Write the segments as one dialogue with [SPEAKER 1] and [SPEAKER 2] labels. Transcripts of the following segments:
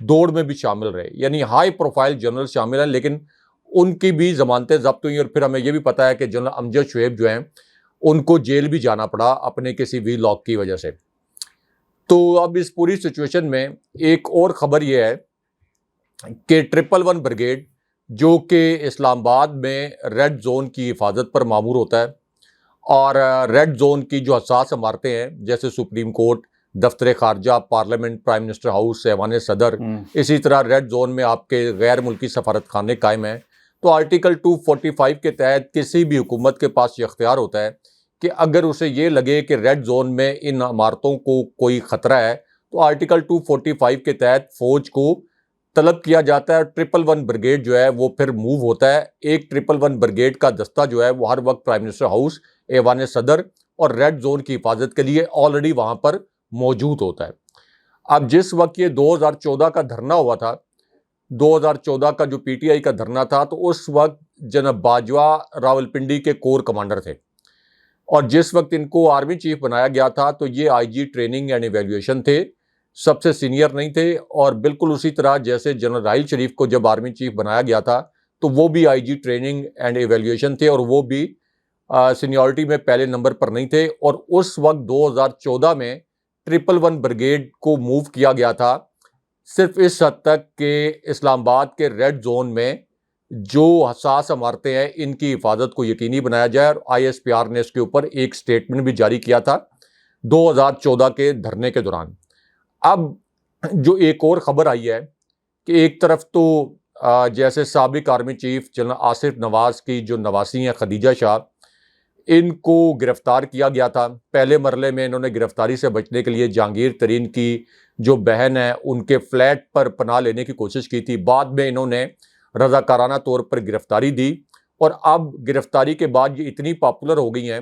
[SPEAKER 1] دوڑ میں بھی شامل رہے، یعنی ہائی پروفائل جنرل شامل ہیں، لیکن ان کی بھی ضمانتیں ضبط ہوئیں، اور پھر ہمیں یہ بھی پتا ہے کہ جنرل امجد شعیب جو ہیں ان کو جیل بھی جانا پڑا اپنے کسی وی لاک کی وجہ سے۔ تو اب اس پوری سچویشن میں ایک اور خبر یہ ہے کہ 111 بریگیڈ جو کہ اسلام آباد میں ریڈ زون کی حفاظت پر مامور ہوتا ہے، اور ریڈ زون کی جو حساس عمارتیں ہیں جیسے سپریم کورٹ، دفتر خارجہ، پارلیمنٹ، پرائم منسٹر ہاؤس، ایوان صدر، اسی طرح ریڈ زون میں آپ کے غیر ملکی سفارت خانے قائم ہیں، تو آرٹیکل 245 کے تحت کسی بھی حکومت کے پاس یہ اختیار ہوتا ہے کہ اگر اسے یہ لگے کہ ریڈ زون میں ان عمارتوں کو کوئی خطرہ ہے تو آرٹیکل 245 کے تحت فوج کو طلب کیا جاتا ہے، 111 بریگیڈ جو ہے وہ پھر موو ہوتا ہے۔ ایک 111 بریگیڈ کا دستہ جو ہے وہ ہر وقت پرائم منسٹر ہاؤس، ایوان صدر اور ریڈ زون کی حفاظت کے لیے آلریڈی وہاں پر موجود ہوتا ہے۔ اب جس وقت یہ 2014 کا دھرنا ہوا تھا، 2014 کا جو پی ٹی آئی کا دھرنا تھا، تو اس وقت جناب باجوہ راولپنڈی کے کور کمانڈر تھے، اور جس وقت ان کو آرمی چیف بنایا گیا تھا تو یہ آئی جی ٹریننگ اینڈ ایویلیویشن تھے، سب سے سینئر نہیں تھے، اور بالکل اسی طرح جیسے جنرل راحیل شریف کو جب آرمی چیف بنایا گیا تھا تو وہ بھی آئی جی ٹریننگ اینڈ ایویلیویشن تھے، اور وہ بھی سینیورٹی میں پہلے نمبر پر نہیں تھے، اور اس وقت 2014 میں 111 بریگیڈ کو موو کیا گیا تھا صرف اس حد تک کہ اسلام آباد کے ریڈ زون میں جو حساس عمارتیں ہیں ان کی حفاظت کو یقینی بنایا جائے، اور آئی ایس پی آر نے اس کے اوپر ایک سٹیٹمنٹ بھی جاری کیا تھا 2014 کے دھرنے کے دوران۔ اب جو ایک اور خبر آئی ہے کہ ایک طرف تو جیسے سابق آرمی چیف جنرل آصف نواز کی جو نواسی ہیں خدیجہ شاہ، ان کو گرفتار کیا گیا تھا۔ پہلے مرحلے میں انہوں نے گرفتاری سے بچنے کے لیے جہانگیر ترین کی جو بہن ہے ان کے فلیٹ پر پناہ لینے کی کوشش کی تھی، بعد میں انہوں نے رضاکارانہ طور پر گرفتاری دی، اور اب گرفتاری کے بعد یہ اتنی پاپولر ہو گئی ہیں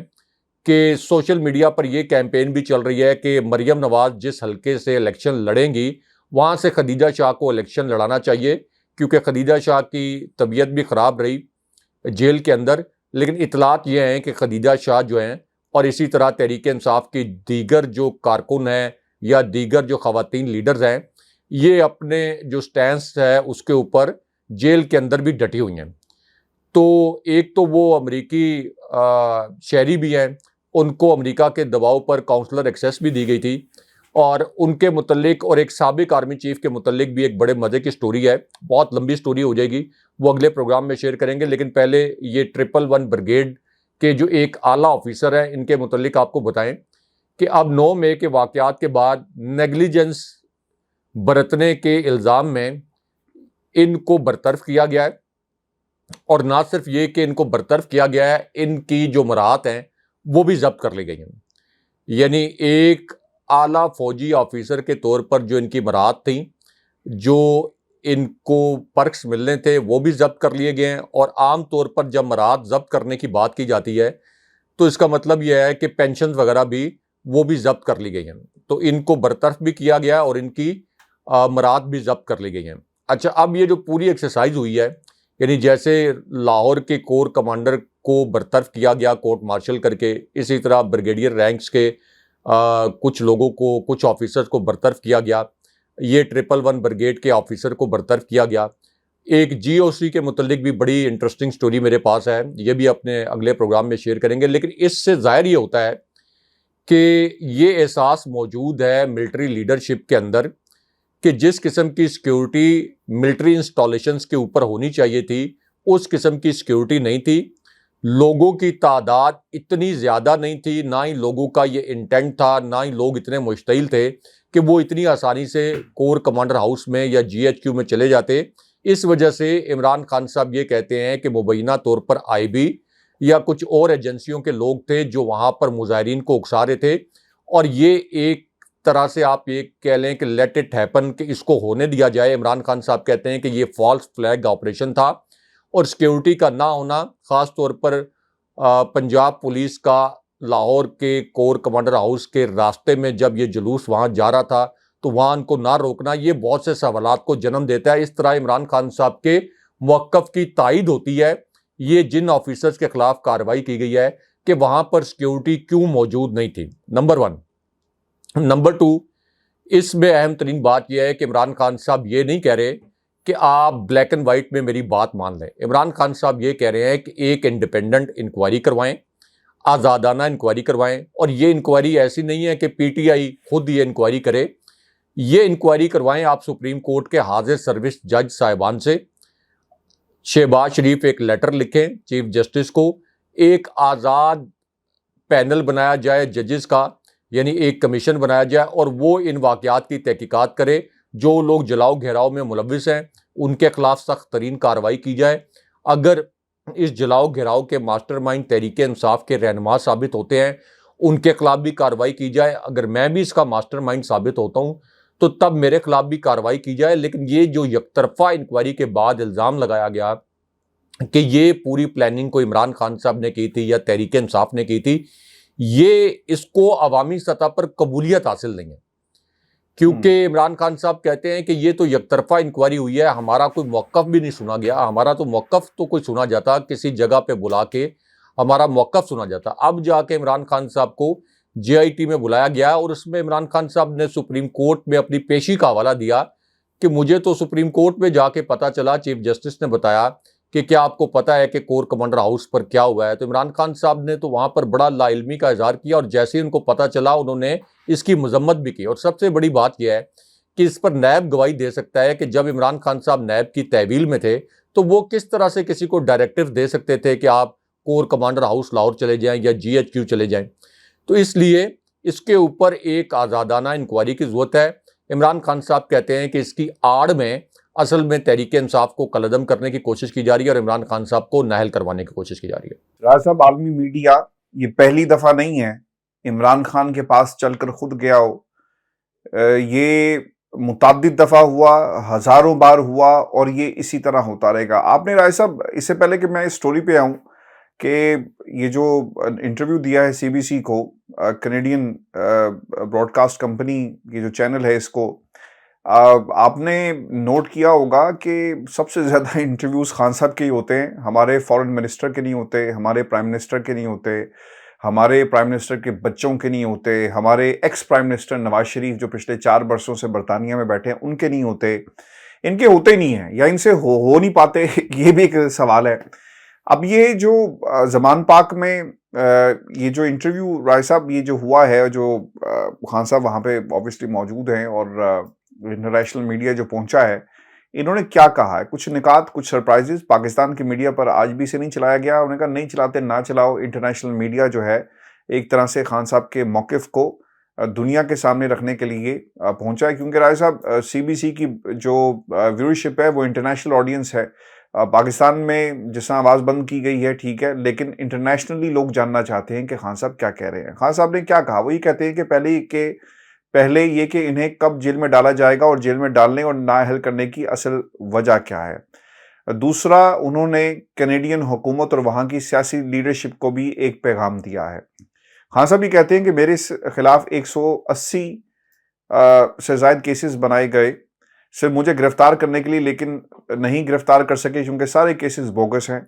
[SPEAKER 1] کہ سوشل میڈیا پر یہ کیمپین بھی چل رہی ہے کہ مریم نواز جس حلقے سے الیکشن لڑیں گی وہاں سے خدیجہ شاہ کو الیکشن لڑانا چاہیے، کیونکہ خدیجہ شاہ کی طبیعت بھی خراب رہی جیل کے اندر، لیکن اطلاعات یہ ہیں کہ خدیجہ شاہ جو ہیں اور اسی طرح تحریک انصاف کی دیگر جو کارکن ہیں یا دیگر جو خواتین لیڈرز ہیں، یہ اپنے جو سٹینس ہے اس کے اوپر جیل کے اندر بھی ڈٹی ہوئی ہیں۔ تو ایک تو وہ امریکی شہری بھی ہیں، ان کو امریکہ کے دباؤ پر کاؤنسلر ایکسیس بھی دی گئی تھی، اور ان کے متعلق اور ایک سابق آرمی چیف کے متعلق بھی ایک بڑے مزے کی سٹوری ہے، بہت لمبی سٹوری ہو جائے گی، وہ اگلے پروگرام میں شیئر کریں گے، لیکن پہلے یہ 111 بریگیڈ کے جو ایک اعلیٰ آفیسر ہیں ان کے متعلق آپ کو بتائیں کہ اب 9 مئی کے واقعات کے بعد نیگلیجنس برتنے کے الزام میں ان کو برطرف کیا گیا ہے، اور نہ صرف یہ کہ ان کو برطرف کیا گیا ہے، ان کی جو مراعات ہیں وہ بھی ضبط کر لی گئی ہیں، یعنی ایک اعلیٰ فوجی آفیسر کے طور پر جو ان کی مراعات تھیں، جو ان کو پرکس ملنے تھے وہ بھی ضبط کر لیے گئے ہیں، اور عام طور پر جب مراعات ضبط کرنے کی بات کی جاتی ہے تو اس کا مطلب یہ ہے کہ پینشنز وغیرہ بھی وہ بھی ضبط کر لی گئی ہیں، تو ان کو برطرف بھی کیا گیا اور ان کی مراعات بھی ضبط کر لی گئی ہیں۔ اچھا، اب یہ جو پوری ایکسرسائز ہوئی ہے، یعنی جیسے لاہور کے کور کمانڈر کو برطرف کیا گیا کورٹ مارشل کر کے، اسی طرح بریگیڈیئر رینکس کے کچھ لوگوں کو، کچھ آفیسرز کو برطرف کیا گیا، یہ 111 بریگیڈ کے آفیسر کو برطرف کیا گیا۔ ایک جی او سی کے متعلق بھی بڑی انٹرسٹنگ سٹوری میرے پاس ہے، یہ بھی اپنے اگلے پروگرام میں شیئر کریں گے، لیکن اس سے ظاہر یہ ہوتا ہے کہ یہ احساس موجود ہے ملٹری لیڈرشپ کے اندر کہ جس قسم کی سیکیورٹی ملٹری انسٹالیشنز کے اوپر ہونی چاہیے تھی اس قسم کی سیکیورٹی نہیں تھی، لوگوں کی تعداد اتنی زیادہ نہیں تھی، نہ ہی لوگوں کا یہ انٹینٹ تھا، نہ ہی لوگ اتنے مشتعل تھے کہ وہ اتنی آسانی سے کور کمانڈر ہاؤس میں یا جی ایچ کیو میں چلے جاتے۔ اس وجہ سے عمران خان صاحب یہ کہتے ہیں کہ مبینہ طور پر آئی بی یا کچھ اور ایجنسیوں کے لوگ تھے جو وہاں پر مظاہرین کو اکسا رہے تھے، اور یہ ایک طرح سے آپ یہ کہہ لیں کہ لیٹ اٹ ہیپن، کہ اس کو ہونے دیا جائے۔ عمران خان صاحب کہتے ہیں کہ یہ فالس فلیگ آپریشن تھا، اور سیکیورٹی کا نہ ہونا، خاص طور پر پنجاب پولیس کا لاہور کے کور کمانڈر ہاؤس کے راستے میں جب یہ جلوس وہاں جا رہا تھا تو وہاں ان کو نہ روکنا، یہ بہت سے سوالات کو جنم دیتا ہے۔ اس طرح عمران خان صاحب کے موقف کی تائید ہوتی ہے یہ جن آفیسرز کے خلاف کارروائی کی گئی ہے کہ وہاں پر سیکیورٹی کیوں موجود نہیں تھی، نمبر 1۔ نمبر 2، اس میں اہم ترین بات یہ ہے کہ عمران خان صاحب یہ نہیں کہہ رہے کہ آپ بلیک اینڈ وائٹ میں میری بات مان لیں. عمران خان صاحب یہ کہہ رہے ہیں کہ ایک انڈیپینڈنٹ انکوائری کروائیں, آزادانہ انکوائری کروائیں, اور یہ انکوائری ایسی نہیں ہے کہ پی ٹی آئی خود یہ انکوائری کرے. یہ انکوائری کروائیں آپ سپریم کورٹ کے حاضر سروس جج صاحبان سے. شہباز شریف ایک لیٹر لکھیں چیف جسٹس کو, ایک آزاد پینل بنایا جائے ججز کا, یعنی ایک کمیشن بنایا جائے, اور وہ ان واقعات کی تحقیقات کرے. جو لوگ جلاؤ گھیراؤ میں ملوث ہیں ان کے خلاف سخت ترین کارروائی کی جائے. اگر اس جلاؤ گھیراؤ کے ماسٹر مائنڈ تحریک انصاف کے رہنما ثابت ہوتے ہیں ان کے خلاف بھی کارروائی کی جائے. اگر میں بھی اس کا ماسٹر مائنڈ ثابت ہوتا ہوں تو تب میرے خلاف بھی کارروائی کی جائے. لیکن یہ جو یک طرفہ انکوائری کے بعد الزام لگایا گیا کہ یہ پوری پلاننگ کو عمران خان صاحب نے کی تھی یا تحریک انصاف نے کی تھی, یہ اس کو عوامی سطح پر قبولیت حاصل نہیں ہے. کیونکہ عمران خان صاحب کہتے ہیں کہ یہ تو یک طرفہ انکوائری ہوئی ہے, ہمارا کوئی موقف بھی نہیں سنا گیا. ہمارا تو موقف تو کوئی سنا جاتا, کسی جگہ پہ بلا کے ہمارا موقف سنا جاتا. اب جا کے عمران خان صاحب کو جے آئی ٹی میں بلایا گیا اور اس میں عمران خان صاحب نے سپریم کورٹ میں اپنی پیشی کا حوالہ دیا کہ مجھے تو سپریم کورٹ میں جا کے پتا چلا, چیف جسٹس نے بتایا کہ کیا آپ کو پتا ہے کہ کور کمانڈر ہاؤس پر کیا ہوا ہے. تو عمران خان صاحب نے تو وہاں پر بڑا لا علمی کا اظہار کیا, اور جیسے ہی ان کو پتا چلا انہوں نے اس کی مذمت بھی کی. اور سب سے بڑی بات یہ ہے کہ اس پر نیب گواہی دے سکتا ہے کہ جب عمران خان صاحب نیب کی تحویل میں تھے تو وہ کس طرح سے کسی کو ڈائریکٹو دے سکتے تھے کہ آپ کور کمانڈر ہاؤس لاہور چلے جائیں یا جی ایچ کیو چلے جائیں. تو اس لیے اس کے اوپر ایک آزادانہ انکوائری کی ضرورت ہے. عمران خان صاحب کہتے ہیں کہ اس کی آڑ میں اصل میں تحریک انصاف کو کالعدم کرنے کی کوشش کی جا رہی ہے اور عمران خان صاحب کو نااہل کروانے کی کوشش کی جا رہی ہے.
[SPEAKER 2] راج صاحب, عالمی میڈیا یہ پہلی دفعہ نہیں ہے عمران خان کے پاس چل کر خود گیا ہو. یہ متعدد دفعہ ہوا, ہزاروں بار ہوا, اور یہ اسی طرح ہوتا رہے گا. آپ نے راج صاحب اس سے پہلے کہ میں اس سٹوری پہ آؤں کہ یہ جو انٹرویو دیا ہے سی بی سی کو, کینیڈین براڈ کاسٹ کمپنی کی جو چینل ہے, اس کو آپ نے نوٹ کیا ہوگا کہ سب سے زیادہ انٹرویوز خان صاحب کے ہی ہوتے ہیں. ہمارے فارن منسٹر کے نہیں ہوتے, ہمارے پرائم منسٹر کے نہیں ہوتے, ہمارے پرائم منسٹر کے بچوں کے نہیں ہوتے, ہمارے ex prime minister Nawaz Sharif جو پچھلے 4 برسوں سے برطانیہ میں بیٹھے ہیں ان کے نہیں ہوتے. ان کے ہوتے نہیں ہیں یا ان سے ہو نہیں پاتے, یہ بھی ایک سوال ہے. اب یہ جو زمان پاک میں یہ جو انٹرویو رائے صاحب یہ جو ہوا ہے, جو خان صاحب وہاں پہ اوبویسلی موجود ہیں اور انٹرنیشنل میڈیا جو پہنچا ہے, انہوں نے کیا کہا ہے؟ کچھ نکات, کچھ سرپرائزز پاکستان کی میڈیا پر آج بھی سے نہیں چلایا گیا. انہوں نے کہا نہیں چلاتے نہ چلاؤ. انٹرنیشنل میڈیا جو ہے ایک طرح سے خان صاحب کے موقف کو دنیا کے سامنے رکھنے کے لیے پہنچا ہے, کیونکہ رائے صاحب سی بی سی کی جو ویورشپ ہے وہ انٹرنیشنل آڈینس ہے. پاکستان میں جس طرح آواز بند کی گئی ہے ٹھیک ہے, لیکن انٹرنیشنلی لوگ جاننا چاہتے ہیں کہ خان صاحب کیا کہہ رہے ہیں. خان صاحب نے کیا کہا؟ وہ یہ کہتے ہیں کہ پہلے یہ کہ انہیں کب جیل میں ڈالا جائے گا اور جیل میں ڈالنے اور نااہل کرنے کی اصل وجہ کیا ہے. دوسرا, انہوں نے کینیڈین حکومت اور وہاں کی سیاسی لیڈرشپ کو بھی ایک پیغام دیا ہے. خان صاحب یہ کہتے ہیں کہ میرے خلاف 180 سے زائد کیسز بنائے گئے صرف مجھے گرفتار کرنے کے لیے, لیکن نہیں گرفتار کر سکے کیونکہ سارے کیسز بوگس ہیں.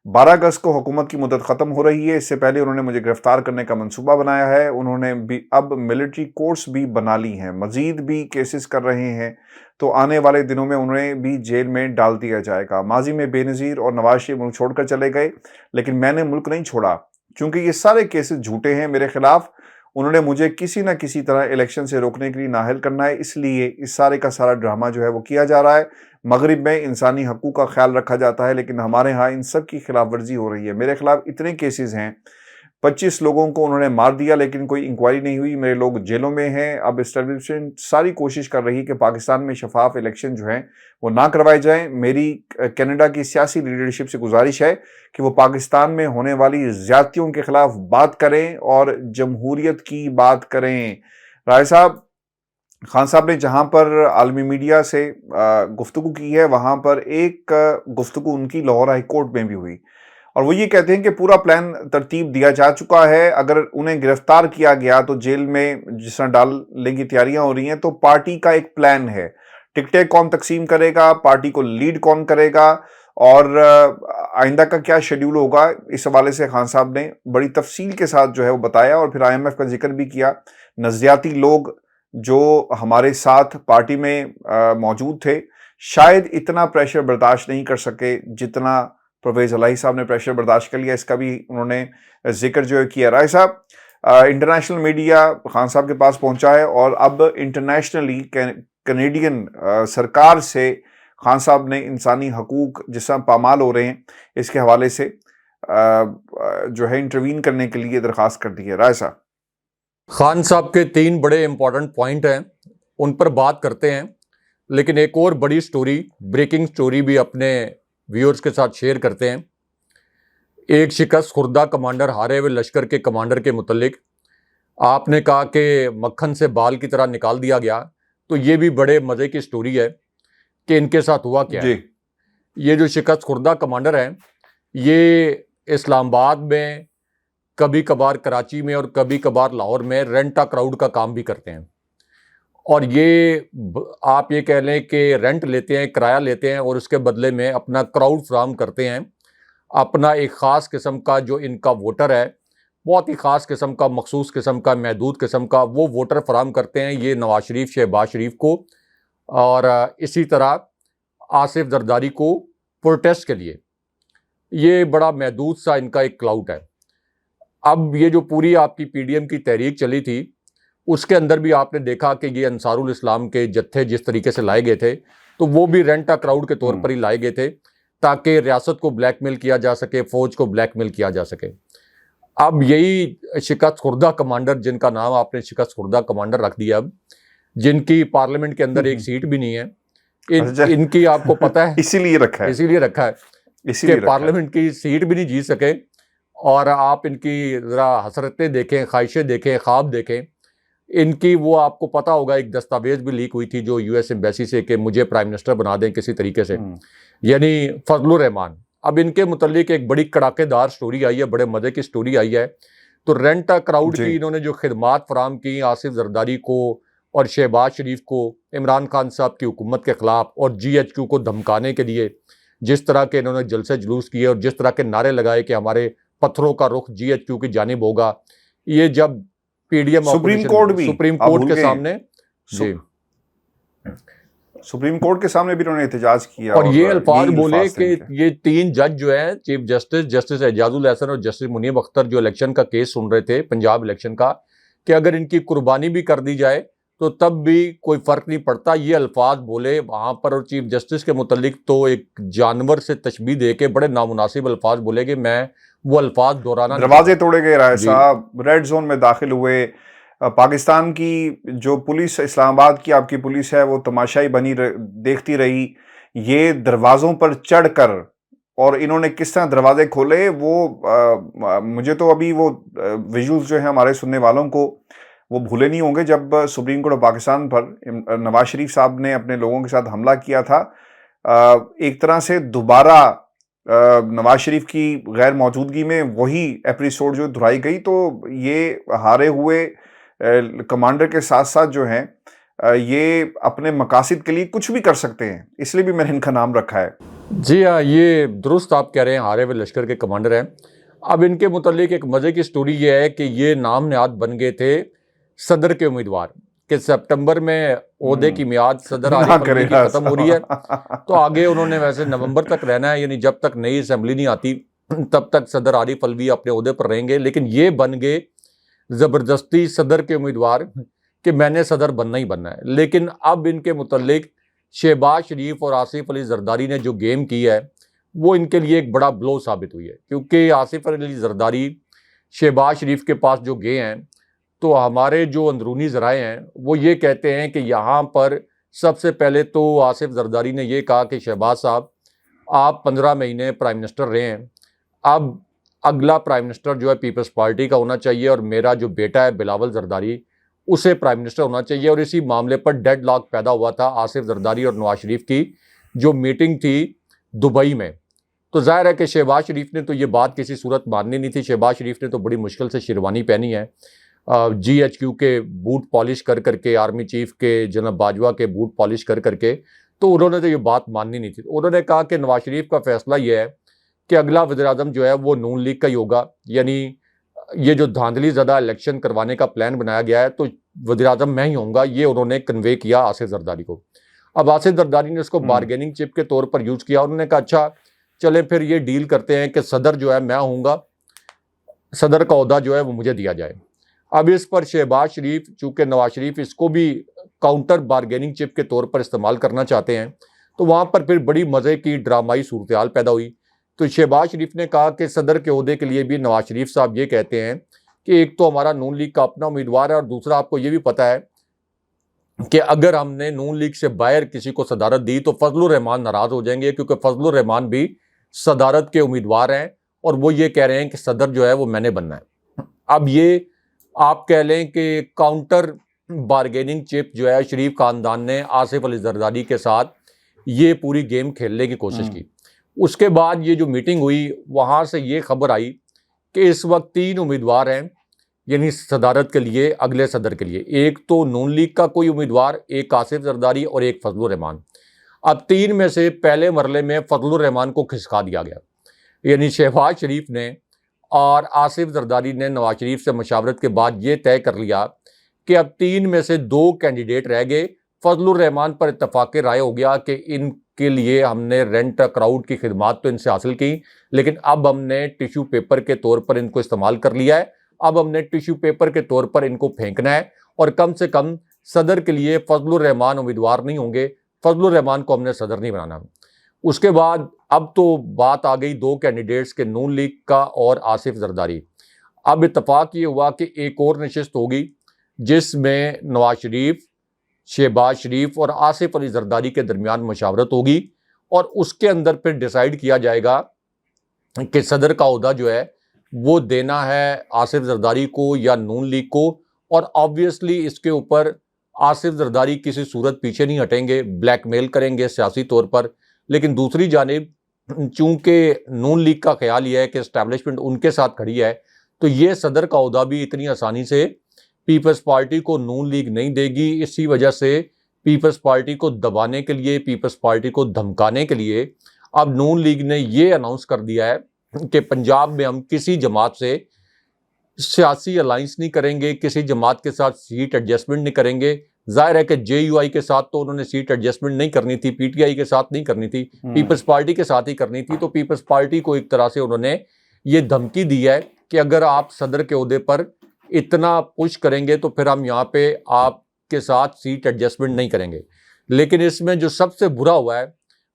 [SPEAKER 2] 12 اگست کو حکومت کی مدت ختم ہو رہی ہے, اس سے پہلے انہوں نے مجھے گرفتار کرنے کا منصوبہ بنایا ہے. انہوں نے بھی اب ملٹری کورٹس بھی بنا لی ہیں, مزید بھی کیسز کر رہے ہیں, تو آنے والے دنوں میں انہیں بھی جیل میں ڈال دیا جائے گا. ماضی میں بے نظیر اور نواز شریف ملک چھوڑ کر چلے گئے, لیکن میں نے ملک نہیں چھوڑا کیونکہ یہ سارے کیسز جھوٹے ہیں میرے خلاف. انہوں نے مجھے کسی نہ کسی طرح الیکشن سے روکنے کے لیے نااہل کرنا ہے, اس لیے اس سارے کا سارا ڈرامہ جو ہے وہ کیا جا رہا ہے. مغرب میں انسانی حقوق کا خیال رکھا جاتا ہے, لیکن ہمارے ہاں ان سب کی خلاف ورزی ہو رہی ہے. میرے خلاف اتنے کیسز ہیں, 25 لوگوں کو انہوں نے مار دیا لیکن کوئی انکوائری نہیں ہوئی, میرے لوگ جیلوں میں ہیں. اب اسٹیبلشمنٹ ساری کوشش کر رہی ہے کہ پاکستان میں شفاف الیکشن جو ہیں وہ نہ کروائے جائیں. میری کینیڈا کی سیاسی لیڈرشپ سے گزارش ہے کہ وہ پاکستان میں ہونے والی زیادتیوں کے خلاف بات کریں اور جمہوریت کی بات کریں. رائے صاحب, خان صاحب نے جہاں پر عالمی میڈیا سے گفتگو کی ہے وہاں پر ایک گفتگو ان کی لاہور ہائی کورٹ میں بھی ہوئی, اور وہ یہ کہتے ہیں کہ پورا پلان ترتیب دیا جا چکا ہے. اگر انہیں گرفتار کیا گیا تو جیل میں جس طرح ڈالنے کی تیاریاں ہو رہی ہیں, تو پارٹی کا ایک پلان ہے, ٹکٹیں کون تقسیم کرے گا, پارٹی کو لیڈ کون کرے گا, اور آئندہ کا کیا شیڈیول ہوگا. اس حوالے سے خان صاحب نے بڑی تفصیل کے ساتھ جو ہے وہ بتایا, اور پھر آئی ایم ایف کا ذکر بھی کیا. نظریاتی لوگ جو ہمارے ساتھ پارٹی میں موجود تھے شاید اتنا پریشر برداشت نہیں کر سکے جتنا پرویز الہی صاحب نے پریشر برداشت کر لیا. اس کا بھی انہوں نے ذکر جو ہے کیا. رائے صاحب, انٹرنیشنل میڈیا خان صاحب کے پاس پہنچا ہے اور اب انٹرنیشنلی کینیڈین سرکار سے خان صاحب نے انسانی حقوق جس طرح پامال ہو رہے ہیں اس کے حوالے سے جو ہے انٹروین کرنے کے لیے درخواست کر دی ہے. رائے صاحب,
[SPEAKER 1] خان صاحب کے 3 بڑے امپورٹنٹ پوائنٹ ہیں, ان پر بات کرتے ہیں, لیکن ایک اور بڑی سٹوری, بریکنگ سٹوری بھی اپنے ویورز کے ساتھ شیئر کرتے ہیں. ایک شکست خوردہ کمانڈر, ہارے ہوئے لشکر کے کمانڈر کے متعلق آپ نے کہا کہ مکھن سے بال کی طرح نکال دیا گیا, تو یہ بھی بڑے مزے کی سٹوری ہے کہ ان کے ساتھ ہوا کیا ہے. یہ جو شکست خوردہ کمانڈر ہیں یہ اسلام آباد میں, کبھی کبھار کراچی میں اور کبھی کبھار لاہور میں رینٹ آ کراؤڈ کا کام بھی کرتے ہیں. اور یہ آپ یہ کہہ لیں کہ رینٹ لیتے ہیں, کرایہ لیتے ہیں اور اس کے بدلے میں اپنا کراؤڈ فراہم کرتے ہیں. اپنا ایک خاص قسم کا جو ان کا ووٹر ہے, بہت ہی خاص قسم کا, مخصوص قسم کا, محدود قسم کا وہ ووٹر فراہم کرتے ہیں یہ نواز شریف, شہباز شریف کو, اور اسی طرح آصف زرداری کو پروٹیسٹ کے لیے. یہ بڑا محدود سا ان کا ایک کلاؤٹ ہے. اب یہ جو پوری آپ کی پی ڈی ایم کی تحریک چلی تھی اس کے اندر بھی آپ نے دیکھا کہ یہ انصار الاسلام کے جتھے جس طریقے سے لائے گئے تھے تو وہ بھی رینٹ آ کراؤڈ کے طور پر ہی لائے گئے تھے تاکہ ریاست کو بلیک میل کیا جا سکے, فوج کو بلیک میل کیا جا سکے. اب یہی شکست خوردہ کمانڈر, جن کا نام آپ نے شکست خوردہ کمانڈر رکھ دیا, اب جن کی پارلیمنٹ کے اندر ایک سیٹ بھی نہیں ہے, ان کی آپ کو پتہ ہے اسی لیے رکھا ہے کہ پارلیمنٹ کی سیٹ بھی نہیں جیت سکے. اور آپ ان کی ذرا حسرتیں دیکھیں, خواہشیں دیکھیں, خواب دیکھیں. ان کی وہ آپ کو پتہ ہوگا ایک دستاویز بھی لیک ہوئی تھی جو یو ایس ایمبیسی سے کہ مجھے پرائم منسٹر بنا دیں کسی طریقے سے, یعنی فضل الرحمان. اب ان کے متعلق ایک بڑی کڑاکے دار سٹوری آئی ہے, بڑے مزے کی سٹوری آئی ہے. تو رینٹ آ کراؤڈ کی انہوں نے جو خدمات فراہم کی آصف زرداری کو اور شہباز شریف کو عمران خان صاحب کی حکومت کے خلاف اور جی ایچ کیو کو دھمکانے کے لیے, جس طرح کے انہوں نے جلسے جلوس کیے اور جس طرح کے نعرے لگائے کہ ہمارے پتھروں کا رخ جی ایچ کیو کی جانب ہوگا, یہ جب P D M supreme court کے سامنے, جی
[SPEAKER 2] سپریم کورٹ کے سامنے بھی انہوں نے احتجاج کیا
[SPEAKER 1] اور یہ الفاظ بولے کہ یہ 3 جج جو ہیں, چیف جسٹس, جسٹس اعجاز الحسن اور جسٹس منیب اختر, جو الیکشن کا کیس سن رہے تھے پنجاب الیکشن کا, کہ اگر ان کی قربانی بھی کر دی جائے تو تب بھی کوئی فرق نہیں پڑتا. یہ الفاظ بولے وہاں پر, اور چیف جسٹس کے متعلق تو ایک جانور سے تشبیہ دے کے بڑے نامناسب الفاظ بولے کہ میں وہ الفاظ دہرانا.
[SPEAKER 2] دروازے توڑے گئے رائے صاحب, ریڈ زون میں داخل ہوئے. پاکستان کی جو پولیس, اسلام آباد کی آپ کی پولیس ہے, وہ تماشائی بنی دیکھتی رہی. یہ دروازوں پر چڑھ کر اور انہوں نے کس طرح دروازے کھولے, وہ مجھے تو ابھی وہ ویژولز جو ہیں ہمارے سننے والوں کو وہ بھولے نہیں ہوں گے. جب سپریم کورٹ آف پاکستان پر نواز شریف صاحب نے اپنے لوگوں کے ساتھ حملہ کیا تھا, ایک طرح سے دوبارہ نواز شریف کی غیر موجودگی میں وہی ایپیسوڈ جو دہرائی گئی. تو یہ ہارے ہوئے کمانڈر کے ساتھ ساتھ جو ہیں یہ اپنے مقاصد کے لیے کچھ بھی کر سکتے ہیں, اس لیے بھی میں نے ان کا نام رکھا ہے.
[SPEAKER 1] جی ہاں, یہ درست آپ کہہ رہے ہیں, ہارے ہوئے لشکر کے کمانڈر ہیں. اب ان کے متعلق ایک مزے کی سٹوری یہ ہے کہ یہ نام نہاد بن گئے تھے صدر کے امیدوار, کہ سپٹمبر میں عہدے کی میعاد صدر عارف الوی کی ختم ہو رہی ہے, تو آگے انہوں نے ویسے نومبر تک رہنا ہے, یعنی جب تک نئی اسمبلی نہیں آتی تب تک صدر عارف الوی اپنے عہدے پر رہیں گے. لیکن یہ بن گئے زبردستی صدر کے امیدوار کہ میں نے صدر بننا ہی بننا ہے. لیکن اب ان کے متعلق شہباز شریف اور آصف علی زرداری نے جو گیم کی ہے وہ ان کے لیے ایک بڑا بلو ثابت ہوئی ہے, کیونکہ آصف علی زرداری شہباز شریف کے پاس جو گئے ہیں تو ہمارے جو اندرونی ذرائع ہیں وہ یہ کہتے ہیں کہ یہاں پر سب سے پہلے تو آصف زرداری نے یہ کہا کہ شہباز صاحب آپ 15 مہینے پرائم منسٹر رہے ہیں, اب اگلا پرائم منسٹر جو ہے پیپلز پارٹی کا ہونا چاہیے اور میرا جو بیٹا ہے بلاول زرداری اسے پرائم منسٹر ہونا چاہیے. اور اسی معاملے پر ڈیڈ لاک پیدا ہوا تھا آصف زرداری اور نواز شریف کی جو میٹنگ تھی دبئی میں. تو ظاہر ہے کہ شہباز شریف نے تو یہ بات کسی صورت ماننی نہیں تھی. شہباز شریف نے تو بڑی مشکل سے شیروانی پہنی ہے, جی ایچ کیو کے بوٹ پالش کر کر کے, آرمی چیف کے جناب باجوہ کے بوٹ پالش کر کر کے, تو انہوں نے تو یہ بات ماننی نہیں تھی. انہوں نے کہا کہ نواز شریف کا فیصلہ یہ ہے کہ اگلا وزیر اعظم جو ہے وہ نون لیگ کا ہی ہوگا, یعنی یہ جو دھاندلی زدہ الیکشن کروانے کا پلان بنایا گیا ہے تو وزیر اعظم میں ہی ہوں گا، یہ انہوں نے کنوے کیا آصف زرداری کو۔ اب آصف زرداری نے اس کو بارگیننگ چپ کے طور پر یوز کیا، انہوں نے کہا اچھا چلے پھر یہ ڈیل کرتے ہیں کہ صدر جو ہے میں ہوں گا، صدر کا عہدہ جو ہے وہ مجھے دیا جائے۔ اب اس پر شہباز شریف، چونکہ نواز شریف اس کو بھی کاؤنٹر بارگیننگ چپ کے طور پر استعمال کرنا چاہتے ہیں، تو وہاں پر پھر بڑی مزے کی ڈرامائی صورتحال پیدا ہوئی۔ تو شہباز شریف نے کہا کہ صدر کے عہدے کے لیے بھی نواز شریف صاحب یہ کہتے ہیں کہ ایک تو ہمارا نون لیگ کا اپنا امیدوار ہے، اور دوسرا آپ کو یہ بھی پتہ ہے کہ اگر ہم نے نون لیگ سے باہر کسی کو صدارت دی تو فضل الرحمان ناراض ہو جائیں گے، کیونکہ فضل الرحمان بھی صدارت کے امیدوار ہیں اور وہ یہ کہہ رہے ہیں کہ صدر جو ہے وہ میں نے بننا ہے۔ اب یہ آپ کہہ لیں کہ کاؤنٹر بارگیننگ چپ جو ہے شریف خاندان نے آصف علی زرداری کے ساتھ یہ پوری گیم کھیلنے کی کوشش کی۔ اس کے بعد یہ جو میٹنگ ہوئی وہاں سے یہ خبر آئی کہ اس وقت 3 امیدوار ہیں، یعنی صدارت کے لیے، اگلے صدر کے لیے۔ ایک تو نون لیگ کا کوئی امیدوار، ایک آصف زرداری اور ایک فضل الرحمان۔ اب 3 میں سے پہلے مرحلے میں فضل الرحمان کو کھسکا دیا گیا، یعنی شہباز شریف نے اور آصف زرداری نے نواز شریف سے مشاورت کے بعد یہ طے کر لیا کہ اب 3 میں سے 2 کینڈیڈیٹ رہ گئے۔ فضل الرحمان پر اتفاق رائے ہو گیا کہ ان کے لیے ہم نے رینٹ کراؤڈ کی خدمات تو ان سے حاصل کی، لیکن اب ہم نے ٹیشو پیپر کے طور پر ان کو استعمال کر لیا ہے، اب ہم نے ٹیشو پیپر کے طور پر ان کو پھینکنا ہے، اور کم سے کم صدر کے لیے فضل الرحمان امیدوار نہیں ہوں گے، فضل الرحمان کو ہم نے صدر نہیں بنانا۔ اس کے بعد اب تو بات آ گئی 2 کینڈیڈیٹس کے، نون لیگ کا اور آصف زرداری۔ اب اتفاق یہ ہوا کہ ایک اور نشست ہوگی جس میں نواز شریف، شہباز شریف اور آصف علی زرداری کے درمیان مشاورت ہوگی، اور اس کے اندر پھر ڈیسائیڈ کیا جائے گا کہ صدر کا عہدہ جو ہے وہ دینا ہے آصف زرداری کو یا نون لیگ کو۔ اور آبویسلی اس کے اوپر آصف زرداری کسی صورت پیچھے نہیں ہٹیں گے، بلیک میل کریں گے سیاسی طور پر۔ لیکن دوسری جانب چونکہ نون لیگ کا خیال یہ ہے کہ اسٹیبلشمنٹ ان کے ساتھ کھڑی ہے، تو یہ صدر کا عہدہ بھی اتنی آسانی سے پیپلز پارٹی کو نون لیگ نہیں دے گی۔ اسی وجہ سے پیپلز پارٹی کو دبانے کے لیے، پیپلز پارٹی کو دھمکانے کے لیے اب نون لیگ نے یہ اناؤنس کر دیا ہے کہ پنجاب میں ہم کسی جماعت سے سیاسی الائنس نہیں کریں گے، کسی جماعت کے ساتھ سیٹ ایڈجسٹمنٹ نہیں کریں گے۔ ظاہر ہے کہ جے یو آئی کے ساتھ تو انہوں نے سیٹ ایڈجسٹمنٹ نہیں کرنی تھی، پی ٹی آئی کے ساتھ نہیں کرنی تھی، پیپلز پارٹی کے ساتھ ہی کرنی تھی۔ تو پیپلز پارٹی کو ایک طرح سے انہوں نے یہ دھمکی دی ہے کہ اگر آپ صدر کے عہدے پر اتنا پش کریں گے تو پھر ہم یہاں پہ آپ کے ساتھ سیٹ ایڈجسٹمنٹ نہیں کریں گے۔ لیکن اس میں جو سب سے برا ہوا ہے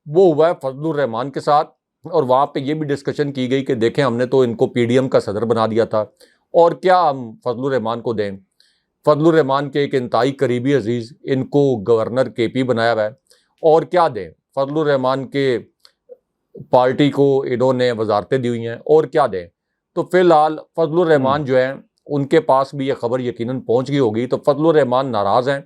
[SPEAKER 1] وہ ہوا ہے فضل الرحمان کے ساتھ، اور وہاں پہ یہ بھی ڈسکشن کی گئی کہ دیکھیں ہم نے تو ان کو پی ڈی ایم کا صدر بنا دیا تھا، اور کیا ہم فضل الرحمان کو دیں؟ فضل الرحمان کے ایک انتہائی قریبی عزیز ان کو گورنر کے پی بنایا ہوا ہے، اور کیا دیں؟ فضل الرحمان کے پارٹی کو انہوں نے وزارتیں دی ہوئی ہیں، اور کیا دیں؟ تو فی الحال فضل الرحمان جو ہیں ان کے پاس بھی یہ خبر یقیناً پہنچ گئی ہوگی، تو فضل الرحمان ناراض ہیں،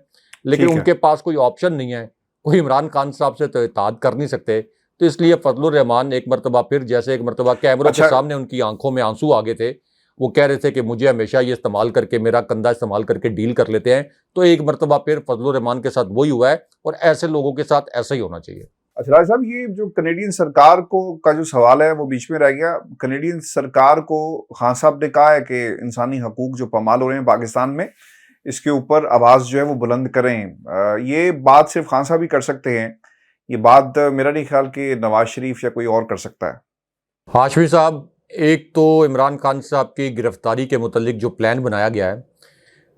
[SPEAKER 1] لیکن ان کے پاس کوئی آپشن نہیں ہے، کوئی عمران خان صاحب سے تو اطاعت کر نہیں سکتے، تو اس لیے فضل الرحمان ایک مرتبہ پھر، جیسے ایک مرتبہ کیمروں کے سامنے ان کی آنکھوں میں آنسو آ گئے تھے، وہ کہہ رہے تھے کہ مجھے ہمیشہ یہ استعمال کر کے، میرا کندھا استعمال کر کے ڈیل کر لیتے ہیں، تو ایک مرتبہ پھر فضل الرحمان کے ساتھ وہی ہوا ہے، اور ایسے لوگوں کے ساتھ ایسا ہی ہونا چاہیے۔
[SPEAKER 2] اچھا راج صاحب، یہ جو کینیڈین سرکار کو کا جو سوال ہے وہ بیچ میں رہ گیا۔ کینیڈین سرکار کو خان صاحب نے کہا ہے کہ انسانی حقوق جو پامال ہو رہے ہیں پاکستان میں، اس کے اوپر آواز جو ہے وہ بلند کریں۔ یہ بات صرف خان صاحب ہی کر سکتے ہیں، یہ بات میرا نہیں خیال کہ نواز شریف یا کوئی اور کر سکتا ہے۔
[SPEAKER 1] ہاشمی صاحب، ایک تو عمران خان صاحب کی گرفتاری کے متعلق جو پلان بنایا گیا ہے،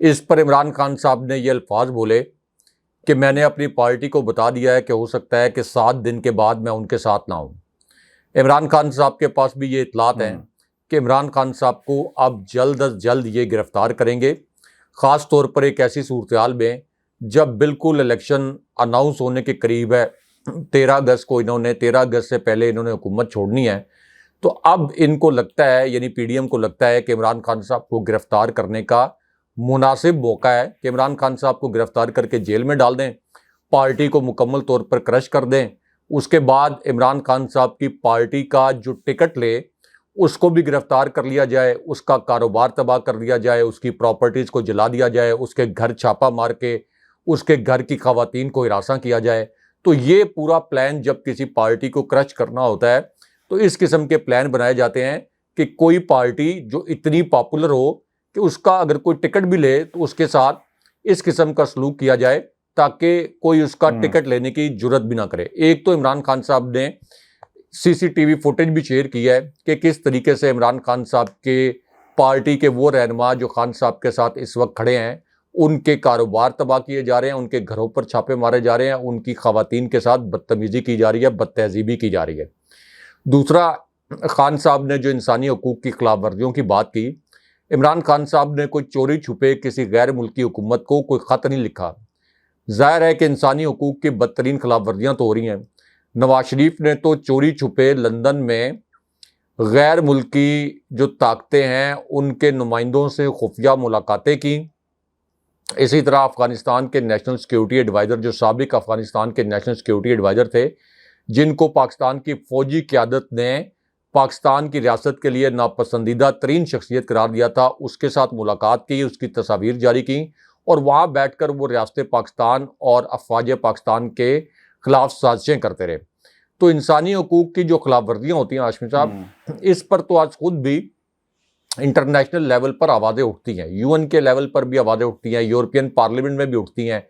[SPEAKER 1] اس پر عمران خان صاحب نے یہ الفاظ بولے کہ میں نے اپنی پارٹی کو بتا دیا ہے کہ ہو سکتا ہے کہ 7 دن کے بعد میں ان کے ساتھ نہ ہوں۔ عمران خان صاحب کے پاس بھی یہ اطلاعات ہیں کہ عمران خان صاحب کو اب جلد از جلد یہ گرفتار کریں گے، خاص طور پر ایک ایسی صورتحال میں جب بالکل الیکشن اناؤنس ہونے کے قریب ہے۔ 13 اگست کو انہوں نے 13 اگست سے پہلے انہوں نے حکومت چھوڑنی ہے، تو اب ان کو لگتا ہے، یعنی پی ڈی ایم کو لگتا ہے کہ عمران خان صاحب کو گرفتار کرنے کا مناسب موقع ہے کہ عمران خان صاحب کو گرفتار کر کے جیل میں ڈال دیں، پارٹی کو مکمل طور پر کرش کر دیں، اس کے بعد عمران خان صاحب کی پارٹی کا جو ٹکٹ لے اس کو بھی گرفتار کر لیا جائے، اس کا کاروبار تباہ کر دیا جائے، اس کی پراپرٹیز کو جلا دیا جائے، اس کے گھر چھاپا مار کے اس کے گھر کی خواتین کو ہراساں کیا جائے۔ تو یہ پورا پلان جب کسی پارٹی کو کرش کرنا ہوتا ہے تو اس قسم کے پلان بنائے جاتے ہیں کہ کوئی پارٹی جو اتنی پاپولر ہو کہ اس کا اگر کوئی ٹکٹ بھی لے تو اس کے ساتھ اس قسم کا سلوک کیا جائے تاکہ کوئی اس کا ٹکٹ لینے کی جرت بھی نہ کرے. ایک تو عمران خان صاحب نے سی سی ٹی وی فوٹیج بھی شیئر کیا ہے کہ کس طریقے سے عمران خان صاحب کے پارٹی کے وہ رہنما جو خان صاحب کے ساتھ اس وقت کھڑے ہیں ان کے کاروبار تباہ کیے جا رہے ہیں, ان کے گھروں پر چھاپے مارے جا رہے ہیں, ان کی خواتین کے ساتھ بدتمیزی کی جا رہی ہے, بد تہذیبی کی جا رہی ہے. دوسرا, خان صاحب نے جو انسانی حقوق کی خلاف ورزیوں کی بات کی, عمران خان صاحب نے کوئی چوری چھپے کسی غیر ملکی حکومت کو کوئی خط نہیں لکھا. ظاہر ہے کہ انسانی حقوق کی بدترین خلاف ورزیاں تو ہو رہی ہیں. نواز شریف نے تو چوری چھپے لندن میں غیر ملکی جو طاقتیں ہیں ان کے نمائندوں سے خفیہ ملاقاتیں کی. اسی طرح افغانستان کے نیشنل سیکیورٹی ایڈوائزر, جو سابق افغانستان کے نیشنل سیکیورٹی ایڈوائزر تھے, جن کو پاکستان کی فوجی قیادت نے پاکستان کی ریاست کے لیے ناپسندیدہ ترین شخصیت قرار دیا تھا, اس کے ساتھ ملاقات کی, اس کی تصاویر جاری کی اور وہاں بیٹھ کر وہ ریاست پاکستان اور افواج پاکستان کے خلاف سازشیں کرتے رہے. تو انسانی حقوق کی جو خلاف ورزیاں ہوتی ہیں ہاشمی صاحب, اس پر تو آج خود بھی انٹرنیشنل لیول پر آوازیں اٹھتی ہیں, یو این کے لیول پر بھی آوازیں اٹھتی ہیں, یورپین پارلیمنٹ میں بھی اٹھتی ہیں,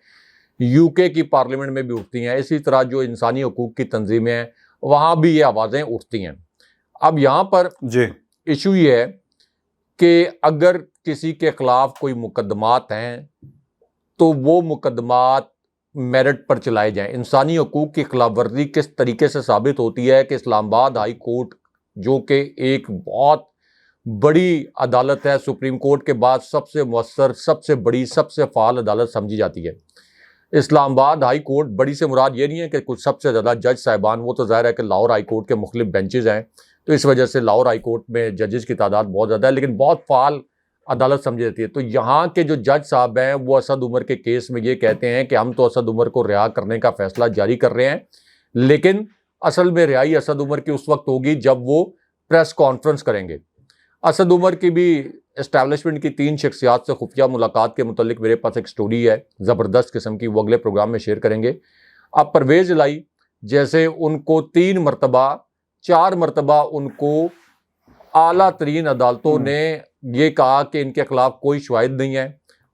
[SPEAKER 1] یو کے کی پارلیمنٹ میں بھی اٹھتی ہیں. اسی طرح جو انسانی حقوق کی تنظیمیں ہیں وہاں بھی یہ آوازیں اٹھتی ہیں. اب یہاں پر ایشو یہ ہے کہ اگر کسی کے خلاف کوئی مقدمات ہیں تو وہ مقدمات میرٹ پر چلائے جائیں. انسانی حقوق کی خلاف ورزی کس طریقے سے ثابت ہوتی ہے کہ اسلام آباد ہائی کورٹ, جو کہ ایک بہت بڑی عدالت ہے, سپریم کورٹ کے بعد سب سے مؤثر, سب سے بڑی, سب سے فعال عدالت سمجھی جاتی ہے. اسلام آباد ہائی کورٹ, بڑی سے مراد یہ نہیں ہے کہ کچھ سب سے زیادہ جج صاحبان, وہ تو ظاہر ہے کہ لاہور ہائی کورٹ کے مختلف بینچز ہیں تو اس وجہ سے لاہور ہائی کورٹ میں ججز کی تعداد بہت زیادہ ہے, لیکن بہت فعال عدالت سمجھی جاتی ہے. تو یہاں کے جو جج صاحب ہیں وہ اسد عمر کے کیس میں یہ کہتے ہیں کہ ہم تو اسد عمر کو رہا کرنے کا فیصلہ جاری کر رہے ہیں, لیکن اصل میں رہائی اسد عمر کی اس وقت ہوگی جب وہ پریس کانفرنس کریں گے. اسد عمر کی بھی اسٹیبلشمنٹ کی 3 شخصیات سے خفیہ ملاقات کے متعلق میرے پاس ایک سٹوری ہے زبردست قسم کی, وہ اگلے پروگرام میں شیئر کریں گے. اب پرویز الہی جیسے ان کو 3 مرتبہ 4 مرتبہ ان کو اعلیٰ ترین عدالتوں نے یہ کہا کہ ان کے خلاف کوئی شواہد نہیں ہے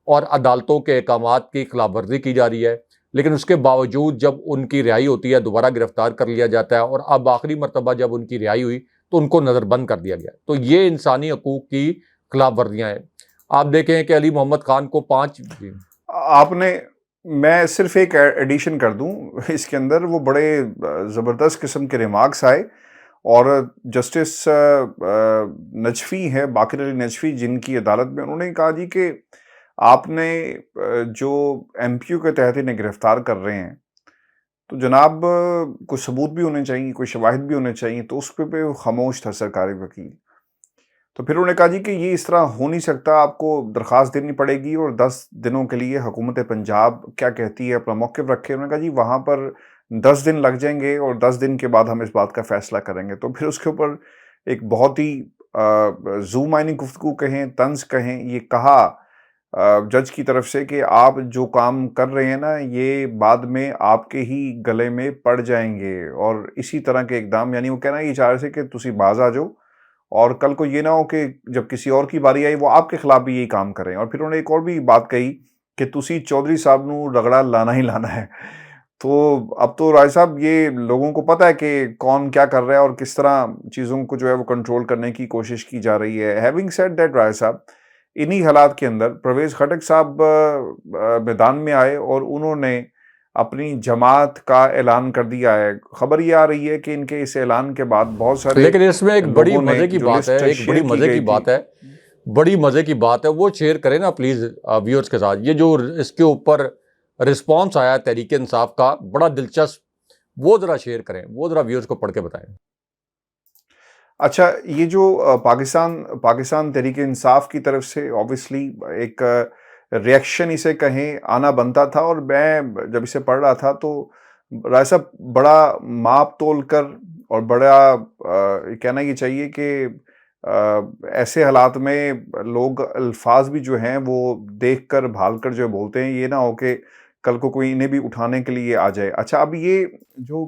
[SPEAKER 1] اور عدالتوں کے احکامات کی خلاف ورزی کی جا رہی ہے, لیکن اس کے باوجود جب ان کی رہائی ہوتی ہے دوبارہ گرفتار کر لیا جاتا ہے, اور اب آخری مرتبہ جب ان کی رہائی ہوئی تو ان کو نظر بند کر دیا گیا. تو یہ انسانی حقوق کی خلاف ورزیاں ہیں. آپ دیکھیں کہ علی محمد خان کو 5
[SPEAKER 2] آپ نے, میں صرف ایک ایڈیشن کر دوں اس کے اندر, وہ بڑے زبردست قسم کے ریمارکس آئے, اور جسٹس نجفی ہے, باقر علی نجفی, جن کی عدالت میں انہوں نے کہا جی کہ آپ نے جو ایم پی یو کے تحت انہیں گرفتار کر رہے ہیں تو جناب کوئی ثبوت بھی ہونے چاہیے, کوئی شواہد بھی ہونے چاہیے. تو اس پہ خاموش تھا سرکاری وکیل. تو پھر انہوں نے کہا جی کہ یہ اس طرح ہو نہیں سکتا, آپ کو درخواست دینی پڑے گی اور 10 دنوں کے لیے حکومت پنجاب کیا کہتی ہے اپنا موقف رکھے. انہوں نے کہا جی وہاں پر 10 دن لگ جائیں گے اور 10 دن کے بعد ہم اس بات کا فیصلہ کریں گے. تو پھر اس کے اوپر ایک بہت ہی زو معنی گفتگو کہیں, طنز کہیں, یہ کہا جج کی طرف سے کہ آپ جو کام کر رہے ہیں نا یہ بعد میں آپ کے ہی گلے میں پڑ جائیں گے, اور اسی طرح کے اقدام, یعنی وہ کہنا یہ چاہ رہے تھے کہ تسی باز آ جاؤ اور کل کو یہ نہ ہو کہ جب کسی اور کی باری آئی وہ آپ کے خلاف بھی یہی کام کریں. اور پھر انہوں نے ایک اور بھی بات کہی کہ تسی چودھری صاحب نو رگڑا لانا ہی لانا ہے. تو اب تو رائے صاحب یہ لوگوں کو پتہ ہے کہ کون کیا کر رہا ہے اور کس طرح چیزوں کو جو ہے وہ کنٹرول کرنے کی کوشش کی جا رہی ہے. ہیونگ سیڈ دیٹ رائے صاحب, انہی حالات کے اندر پرویز خٹک صاحب میدان میں آئے اور انہوں نے اپنی جماعت کا اعلان کر دیا ہے. خبر یہ آ رہی ہے کہ ان کے اس اعلان کے بعد بہت سارے,
[SPEAKER 1] لیکن اس میں ایک بڑی مزے کی بات ہے, ایک بڑی مزے کی بات ہے, بڑی مزے کی بات ہے, وہ شیئر کریں نا پلیز ویورز کے ساتھ. یہ جو اس کے اوپر رسپانس آیا تحریک انصاف کا بڑا دلچسپ, وہ ذرا شیئر کریں, وہ ذرا ویورز کو پڑھ کے بتائیں.
[SPEAKER 2] اچھا, یہ جو پاکستان تحریک انصاف کی طرف سے آبویسلی ایک ریئیکشن اسے کہیں آنا بنتا تھا, اور میں جب اسے پڑھ رہا تھا تو رائے صاحب بڑا ماپ تول کر اور بڑا کہنا یہ چاہیے کہ ایسے حالات میں لوگ الفاظ بھی جو ہیں وہ دیکھ کر بھال کر جو بولتے ہیں, یہ نہ ہو کہ کل کو کوئی انہیں بھی اٹھانے کے لیے آ جائے. اچھا, اب یہ جو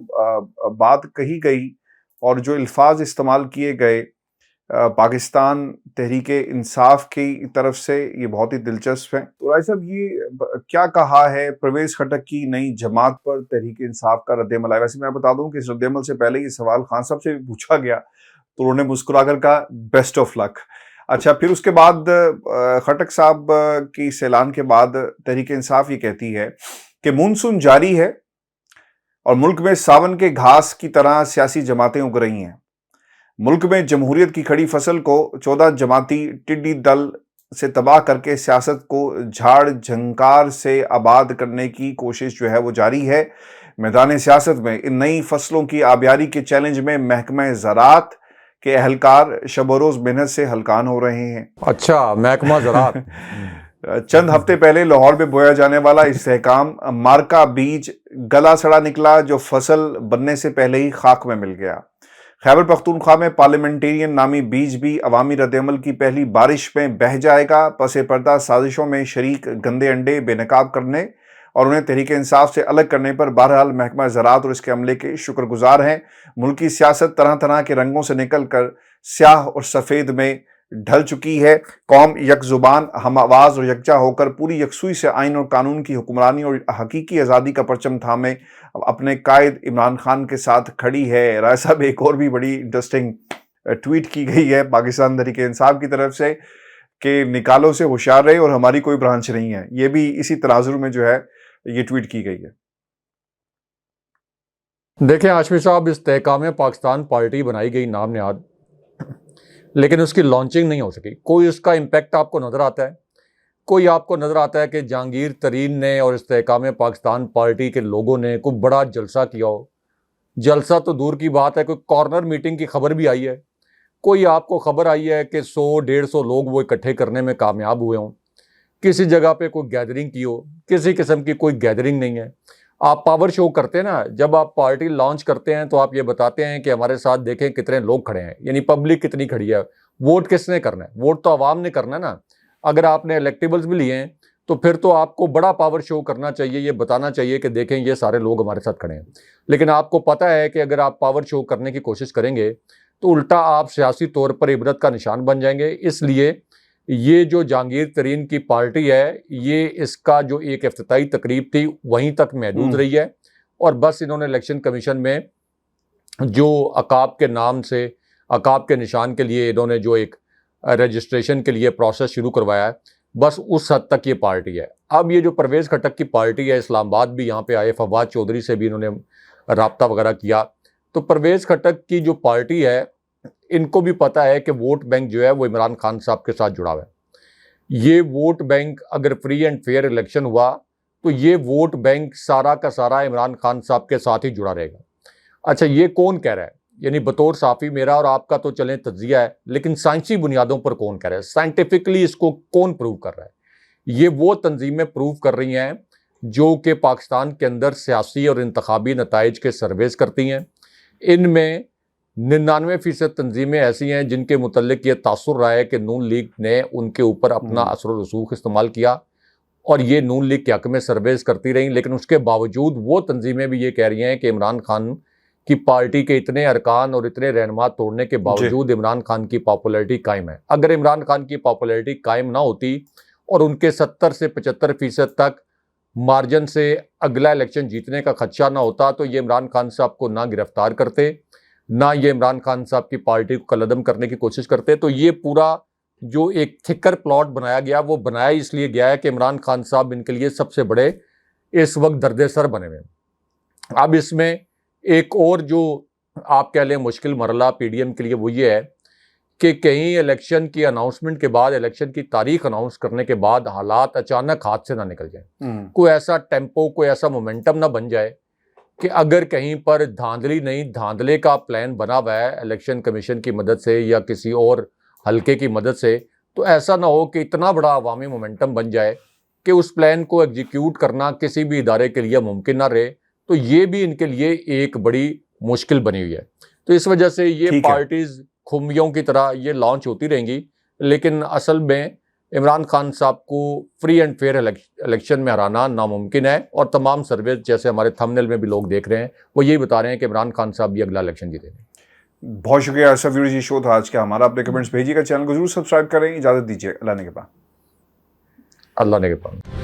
[SPEAKER 2] بات کہی گئی اور جو الفاظ استعمال کیے گئے پاکستان تحریک انصاف کی طرف سے، یہ بہت ہی دلچسپ ہے۔ تو رائے صاحب، یہ کیا کہا ہے پرویز خٹک کی نئی جماعت پر تحریک انصاف کا رد عمل ہے؟ ویسے میں بتا دوں کہ اس رد عمل سے پہلے یہ سوال خان صاحب سے بھی پوچھا گیا تو انہوں نے مسکرا کر کہا بیسٹ آف لک۔ اچھا، پھر اس کے بعد خٹک صاحب کی اس اعلان کے بعد تحریک انصاف یہ کہتی ہے کہ مونسون جاری ہے اور ملک میں ساون کے گھاس کی طرح سیاسی جماعتیں اگ رہی ہیں۔ ملک میں جمہوریت کی کھڑی فصل کو 14 جماعتی ٹڈی دل سے تباہ کر کے سیاست کو جھاڑ جھنکار سے آباد کرنے کی کوشش جو ہے وہ جاری ہے۔ میدان سیاست میں ان نئی فصلوں کی آبیاری کے چیلنج میں محکمہ زراعت کے اہلکار شب و روز محنت سے ہلکان ہو رہے ہیں۔
[SPEAKER 1] اچھا، محکمہ زراعت
[SPEAKER 2] چند ہفتے پہلے لاہور میں بویا جانے والا استحکام مارکا بیج گلا سڑا نکلا، جو فصل بننے سے پہلے ہی خاک میں مل گیا۔ خیبر پختونخوا میں پارلیمنٹیرین نامی بیج بھی عوامی رد عمل کی پہلی بارش میں بہہ جائے گا۔ پس پردہ سازشوں میں شریک گندے انڈے بے نقاب کرنے اور انہیں تحریک انصاف سے الگ کرنے پر بہرحال محکمہ زراعت اور اس کے عملے کے شکر گزار ہیں۔ ملکی سیاست طرح طرح کے رنگوں سے نکل کر سیاہ اور سفید میں ڈھل چکی ہے۔ قوم یک زبان، ہم آواز اور یکجا ہو کر پوری یکسوئی سے آئین اور قانون کی حکمرانی اور حقیقی آزادی کا پرچم تھامے اپنے قائد عمران خان کے ساتھ کھڑی ہے۔ رائے صاحب، ایک اور بھی بڑی انٹرسٹنگ ٹویٹ کی گئی ہے پاکستان تحریک انصاف کی طرف سے کہ نکالوں سے ہوشیار رہے اور ہماری کوئی برانچ نہیں ہے۔ یہ بھی اسی تناظر میں جو ہے یہ ٹویٹ کی گئی ہے۔
[SPEAKER 1] دیکھیں ہاشمی صاحب، استحکام پاکستان پارٹی بنائی گئی نام نہاد، لیکن اس کی لانچنگ نہیں ہو سکی۔ کوئی اس کا امپیکٹ آپ کو نظر آتا ہے؟ کوئی آپ کو نظر آتا ہے کہ جہانگیر ترین نے اور استحکام پاکستان پارٹی کے لوگوں نے کوئی بڑا جلسہ کیا ہو؟ جلسہ تو دور کی بات ہے، کوئی کارنر میٹنگ کی خبر بھی آئی ہے؟ کوئی آپ کو خبر آئی ہے کہ 100-150 لوگ وہ اکٹھے کرنے میں کامیاب ہوئے ہوں؟ کسی جگہ پہ کوئی گیدرنگ کی ہو؟ کسی قسم کی کوئی گیدرنگ نہیں ہے۔ آپ پاور شو کرتے ہیں نا، جب آپ پارٹی لانچ کرتے ہیں تو آپ یہ بتاتے ہیں کہ ہمارے ساتھ دیکھیں کتنے لوگ کھڑے ہیں، یعنی پبلک کتنی کھڑی ہے۔ ووٹ کس نے کرنا ہے؟ ووٹ تو عوام نے کرنا ہے نا۔ اگر آپ نے الیکٹیبلز بھی لیے ہیں تو پھر تو آپ کو بڑا پاور شو کرنا چاہیے، یہ بتانا چاہیے کہ دیکھیں یہ سارے لوگ ہمارے ساتھ کھڑے ہیں۔ لیکن آپ کو پتہ ہے کہ اگر آپ پاور شو کرنے کی کوشش کریں گے تو الٹا آپ سیاسی طور پر عبرت کا نشان بن جائیں گے۔ اس لیے یہ جو جہانگیر ترین کی پارٹی ہے، یہ اس کا جو ایک افتتاحی تقریب تھی وہیں تک محدود رہی ہے، اور بس انہوں نے الیکشن کمیشن میں جو عقاب کے نام سے، عقاب کے نشان کے لیے انہوں نے جو ایک رجسٹریشن کے لیے پروسیس شروع کروایا ہے، بس اس حد تک یہ پارٹی ہے۔ اب یہ جو پرویز خٹک کی پارٹی ہے، اسلام آباد بھی یہاں پہ آئے، فواد چودھری سے بھی انہوں نے رابطہ وغیرہ کیا، تو پرویز خٹک کی جو پارٹی ہے ان کو بھی پتہ ہے کہ ووٹ بینک جو ہے وہ عمران خان صاحب کے ساتھ جڑا ہوا ہے۔ یہ ووٹ بینک اگر فری اینڈ فیئر الیکشن ہوا تو یہ ووٹ بینک سارا کا سارا عمران خان صاحب کے ساتھ ہی جڑا رہے گا۔ اچھا، یہ کون کہہ رہا ہے؟ یعنی بطور صحافی میرا اور آپ کا تو چلیں تجزیہ ہے، لیکن سائنسی بنیادوں پر کون کہہ رہا ہے؟ سائنٹیفکلی اس کو کون پروو کر رہا ہے؟ یہ وہ تنظیمیں پروو کر رہی ہیں جو کہ پاکستان کے اندر سیاسی اور انتخابی نتائج کے سرویز کرتی ہیں۔ ان میں 99% تنظیمیں ایسی ہیں جن کے متعلق یہ تاثر رہا ہے کہ نون لیگ نے ان کے اوپر اپنا اثر و رسوخ استعمال کیا اور یہ نون لیگ کے حق میں سرویز کرتی رہیں، لیکن اس کے باوجود وہ تنظیمیں بھی یہ کہہ رہی ہیں کہ عمران خان کی پارٹی کے اتنے ارکان اور اتنے رہنما توڑنے کے باوجود عمران خان کی پاپولیرٹی قائم ہے۔ اگر عمران خان کی پاپولیرٹی قائم نہ ہوتی اور ان کے 70 سے 75% تک مارجن سے اگلا الیکشن جیتنے کا خدشہ نہ ہوتا تو یہ عمران خان صاحب کو نہ گرفتار کرتے، نہ یہ عمران خان صاحب کی پارٹی کو کالعدم کرنے کی کوشش کرتے۔ تو یہ پورا جو ایک تھکر پلاٹ بنایا گیا وہ بنایا اس لیے گیا ہے کہ عمران خان صاحب ان کے لیے سب سے بڑے اس وقت درد سر بنے ہوئے ہیں۔ اب اس میں ایک اور جو آپ کہہ لیں مشکل مرحلہ پی ڈی ایم کے لیے وہ یہ ہے کہ کہیں الیکشن کی اناؤنسمنٹ کے بعد، الیکشن کی تاریخ اناؤنس کرنے کے بعد حالات اچانک ہاتھ سے نہ نکل جائیں، کوئی ایسا ٹیمپو، کوئی ایسا مومنٹم نہ بن جائے کہ اگر کہیں پر دھاندلی نہیں دھاندلے کا پلان بنا ہوا ہے الیکشن کمیشن کی مدد سے یا کسی اور حلقے کی مدد سے، تو ایسا نہ ہو کہ اتنا بڑا عوامی مومنٹم بن جائے کہ اس پلان کو ایگزیکیوٹ کرنا کسی بھی ادارے کے لیے ممکن نہ رہے۔ تو یہ بھی ان کے لیے ایک بڑی مشکل بنی ہوئی ہے۔ تو اس وجہ سے یہ پارٹیز کھمبیوں کی طرح یہ لانچ ہوتی رہیں گی، لیکن اصل میں عمران خان صاحب کو فری اینڈ فیئر الیکشن میں ہرانا ناممکن ہے، اور تمام سرویز جیسے ہمارے تھمبنیل میں بھی لوگ دیکھ رہے ہیں وہ یہی بتا رہے ہیں کہ عمران خان صاحب بھی اگلا الیکشن جیتیں گے۔
[SPEAKER 2] بہت شکریہ آصف ویڈیو جی، شو تھا آج کا ہمارا. اپنے کمنٹس بھیجیے گا، چینل کو ضرور سبسکرائب کریں. اجازت دیجیے، اللہ نے کے پاس.
[SPEAKER 1] اللہ نے کے پاس.